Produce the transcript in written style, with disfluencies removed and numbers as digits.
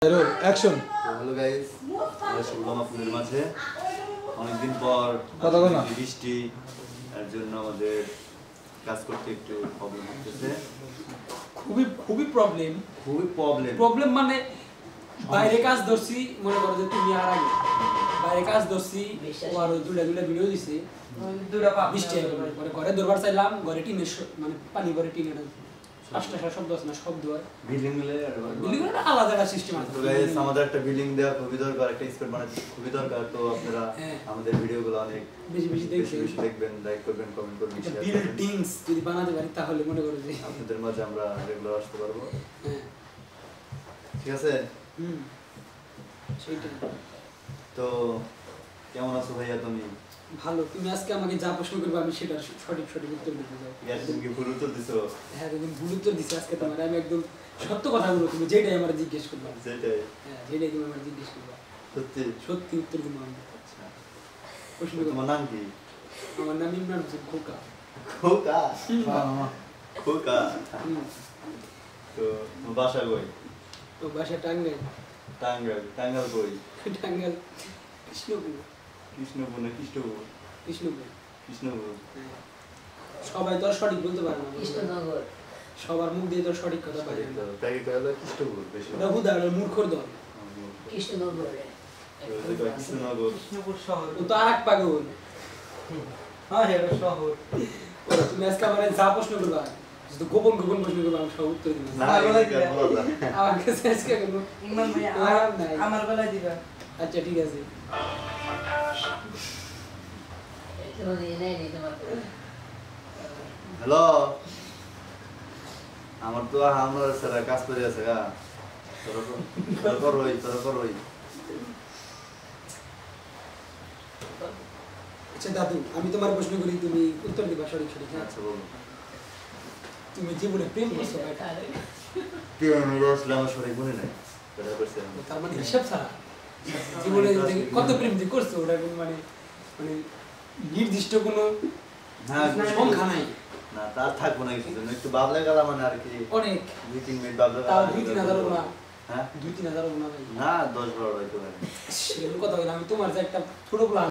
Action. Hello guys, আমরা শুনলাম আপনাদের মাঝে অনেকদিন পর বৃষ্টি এর জন্য আমাদের কাজ করতে একটু প্রবলেম হচ্ছে। খুবই প্রবলেম মানে বাইরে কাজ ধরছি, মনে করো যে তুমি আর আগে বাইরে কাজ ধরছি, আর দুটা ভিডিও দিছি, বৃষ্টি মানে ঘরে দরবার চাইলাম, ঘরে টিনের মানে পানি ভরে টিনের পাঁচটা শব্দ আছে না, শব্দ হয় বিল্ডিং আলাদা একটা সিস্টেম আছে। তো গাইস আমাদের একটা বিল্ডিং দেওয়া খুবই দরকার, একটা স্পেস বানাতে খুবই দরকার। তো আপনারা আমাদের ভিডিওগুলো অনেক বেশি দেখবেন, লাইক করবেন, কমেন্ট করবেন, শেয়ার করবেন। বিল্ডিংস যদি বানাতে পারি তাহলে মনে করো যে আপনাদের মাঝে আমরা রেগুলার আসতে পারবো। ঠিক আছে? সেইটাই। তো কেমন আছো ভাইয়া তুমি? ভালো। তুমি আজকে আমাকে যা প্রশ্ন করবে আমি সেটা সঠিক উত্তর দিতে যাও। তুমি কি ভুল উত্তর দিছো? হ্যাঁ, তুমি ভুল উত্তর দিছো আজকে। তোমার আমি একদম সত্য কথা বলবো, তুমি যেটাই আমার জিজ্ঞেস করবা। সেটাই? হ্যাঁ, যেটাই তুমি আমার জিজ্ঞেস করবা সত্যি উত্তর দিব আমি। আচ্ছা, প্রশ্ন তোমার নাম কি? আমার নাম ইমরান হোসেন খোকা। খোকা? খোকা? তো বাসা কই? তো বাসা টাঙ্গাইল। টাঙ্গাইল কই? টাঙ্গাইল কৃষ্ণপুর। কৃষ্ণপুর না কৃষ্ণপুর? কৃষ্ণপুর। সবাই তো আর সঠিক বলতে পারে না। কৃষ্ণনগর। সবার মুখ দিয়ে তো সঠিক কথা পারে না। তাই কইলো কৃষ্ণপুর বেশি। ওটা হুদা মূর্খর দল। কৃষ্ণনগর শহর। ও তো আরেক পাগল। হ্যাঁ, এটা শহর। তুমি আজকে আমারে যা প্রশ্ন করবা, শুধু গোপন প্রশ্ন করবা, আমি সব উত্তর দিব। না, আমার কাছে আজকে কোনো ইমরান ভাই আমার বেলায় দিবা। আচ্ছা ঠিক আছে। হ্যালো, আমার তো আমরা সারা কাজ করে আছে গা। তোরা করই। আচ্ছা দাদু, আমি তোমার প্রশ্ন করি, তুমি উত্তর দিবা সঠিক। আচ্ছা বলো। তুমি জীবনে প্রেম করছো ভাইটা? আসলে আমার সঠিক মনে নাই। তার মানে হিসাব ছাড়া জীবনে কত প্রেম যে করছো, ওটা কোনো মানে নির্দিষ্ট কোনো সংখ্যা নাই। না, তার থাকবো না কিছু জন্য, একটু বাবলা গেলাম মানে আর কি। অনেক 2-3 মিনিট বাবলা তাও 2-3 হাজার না। হ্যাঁ, 2-3 হাজার না ভাই। না 10-12 হয়তো। সেরকম কথা বলে আমি তোমার যে একটা ছোট